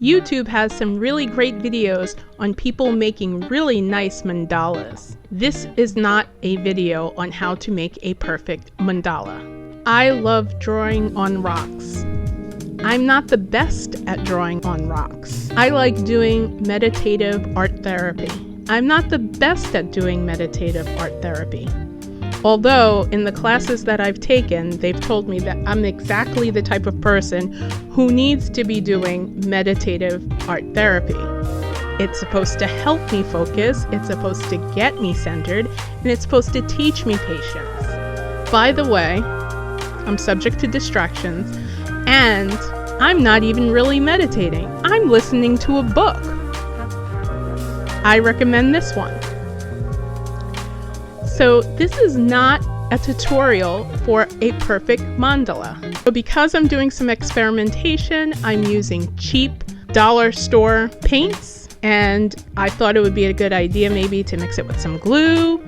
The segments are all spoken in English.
YouTube has some really great videos on people making really nice mandalas. This is not a video on how to make a perfect mandala. I love drawing on rocks. I'm not the best at drawing on rocks. I like doing meditative art therapy. I'm not the best at doing meditative art therapy. Although in the classes that I've taken, they've told me that I'm exactly the type of person who needs to be doing meditative art therapy. It's supposed to help me focus, it's supposed to get me centered, and it's supposed to teach me patience. By the way, I'm subject to distractions, and I'm not even really meditating. I'm listening to a book. I recommend this one. So this is not a tutorial for a perfect mandala. So because I'm doing some experimentation, I'm using cheap dollar store paints, and I thought it would be a good idea maybe to mix it with some glue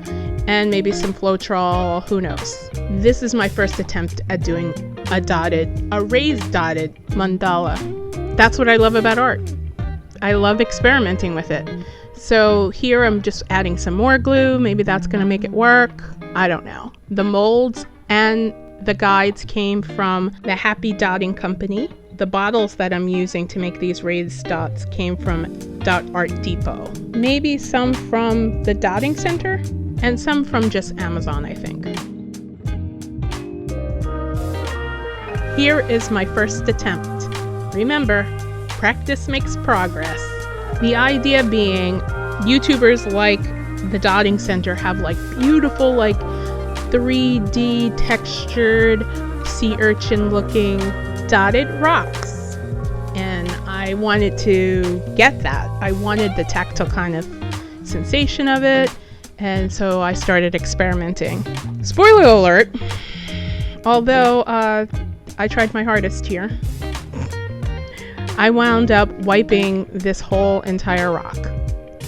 and maybe some Floetrol, who knows. This is my first attempt at doing a raised dotted mandala. That's what I love about art. I love experimenting with it. So here I'm just adding some more glue. Maybe that's going to make it work. I don't know. The molds and the guides came from the Happy Dotting Company. The bottles that I'm using to make these raised dots came from Dot Art Depot. Maybe some from the Dotting Center and some from just Amazon, I think. Here is my first attempt. Remember, practice makes progress. The idea being, YouTubers like the Dotting Center have like beautiful, like 3D textured sea urchin looking dotted rocks. And I wanted to get that. I wanted the tactile kind of sensation of it. And so I started experimenting. Spoiler alert, although I tried my hardest here, I wound up wiping this whole entire rock.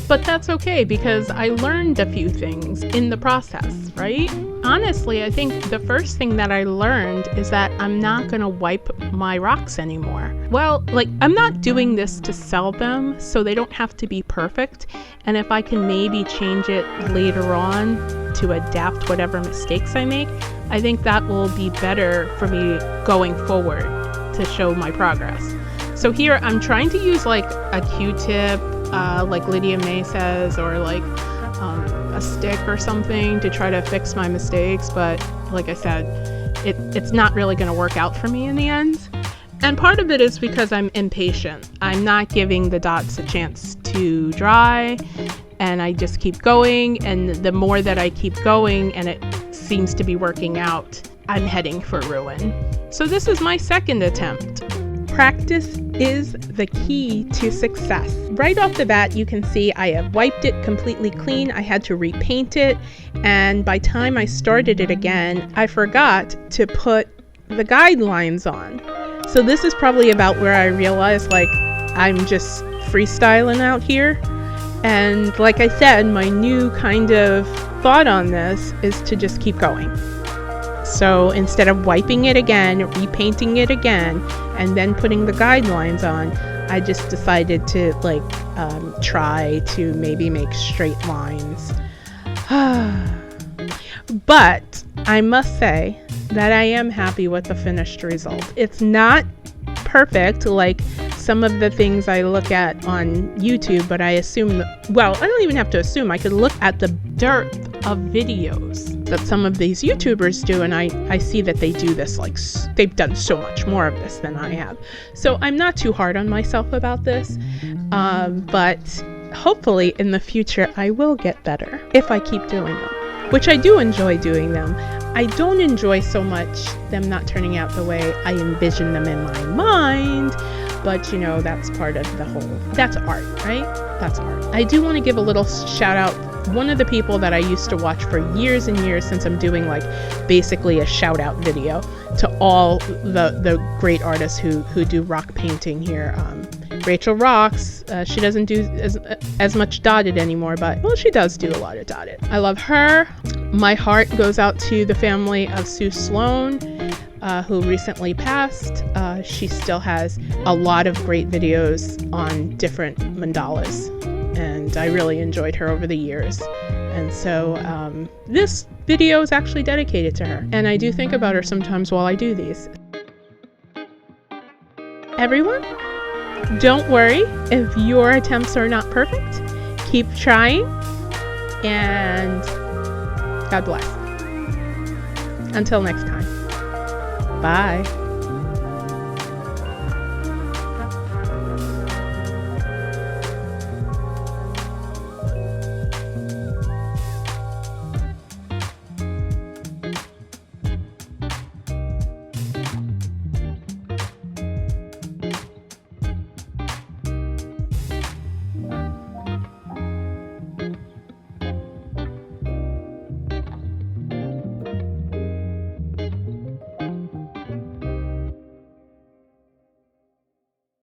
But that's okay because I learned a few things in the process, right? Honestly, I think the first thing that I learned is that I'm not gonna wipe my rocks anymore. Well, like, I'm not doing this to sell them, so they don't have to be perfect. And if I can maybe change it later on to adapt whatever mistakes I make, I think that will be better for me going forward to show my progress. So here I'm trying to use like a Q-tip, like Lydia May says, or like a stick or something to try to fix my mistakes. But like I said, it's not really going to work out for me in the end. And part of it is because I'm impatient. I'm not giving the dots a chance to dry, and I just keep going. And the more that I keep going and it seems to be working out, I'm heading for ruin. So this is my second attempt. Practice is the key to success. Right off the bat, you can see I have wiped it completely clean. I had to repaint it, and by the time I started it again, I forgot to put the guidelines on. So this is probably about where I realized, like, I'm just freestyling out here. And like I said, my new kind of thought on this is to just keep going. So instead of wiping it again, repainting it again, and then putting the guidelines on, I just decided to try to maybe make straight lines. But I must say that I am happy with the finished result. It's not perfect like some of the things I look at on YouTube, but I assume that, well, I don't even have to assume. I could look at the dearth of videos that some of these YouTubers do, and I see that they do this, like, they've done so much more of this than I have. So I'm not too hard on myself about this, but hopefully in the future I will get better if I keep doing them, which I do enjoy doing them. I don't enjoy so much them not turning out the way I envision them in my mind, but you know, that's part of the whole, that's art, right? That's art. I do want to give a little shout out. One of the people that I used to watch for years and years, since I'm doing like basically a shout out video to all the great artists who do rock painting here. Rachel rocks. She doesn't do as much dotted anymore, but well, she does do a lot of dotted. I love her. My heart goes out to the family of Sue Sloan. who recently passed. She still has a lot of great videos on different mandalas, and I really enjoyed her over the years. And so this video is actually dedicated to her, and I do think about her sometimes while I do these. Everyone, don't worry if your attempts are not perfect. Keep trying, and God bless. Until next time. Bye.